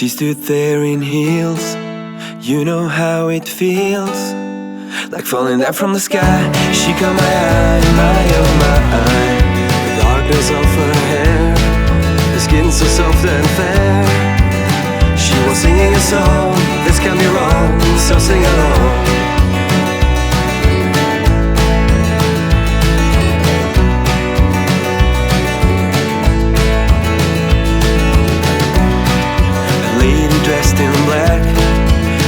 She stood there in heels. You know how it feels, like falling down from the sky. She caught my eye, my oh my. The darkness of her hair, the skin so soft and fair. She was singing a song, this can't be wrong, so sing along. Dressed in black,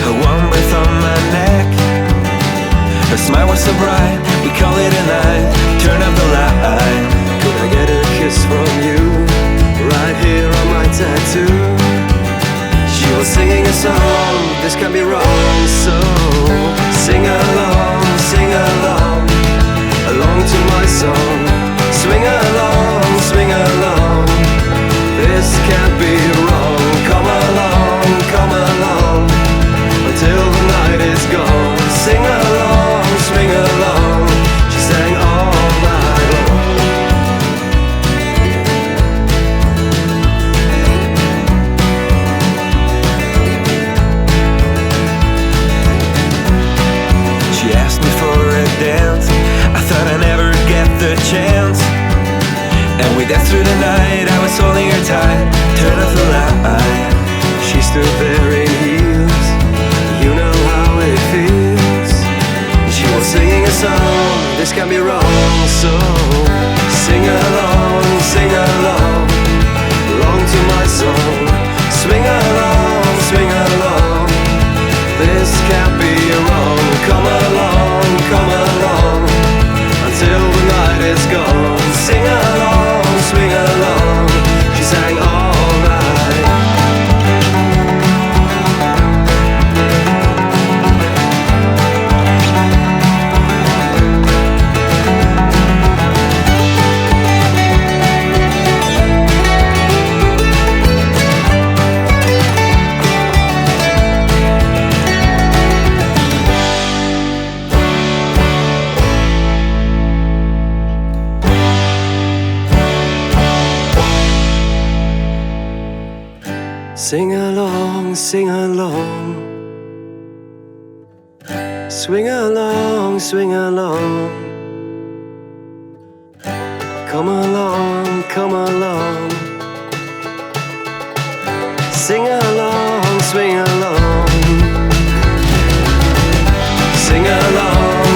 her warm breath on my neck. Her smile was so bright, we call it a night. Turn up the light. Could I get a kiss from you, right here on my tattoo? She was singing a song, this can't be wrong. So sing along, along to my song. Swing along, this can't be wrong. Come along, until the night is gone. Sing along, swing along. She sang all night long. She asked me for a dance, I thought I'd never get the chance. And we danced through the night, I was holding her tight. Turn off the light. She stood there in heels, you know how it feels. She was singing a song, this can't be wrong. So sing along, along to my song. Swing along, this can't be wrong. Come along, until the night is gone. Sing along, swing along. She sang all night. Sing along, swing along, come along, sing along, swing along, sing along,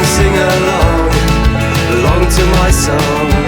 along to my song.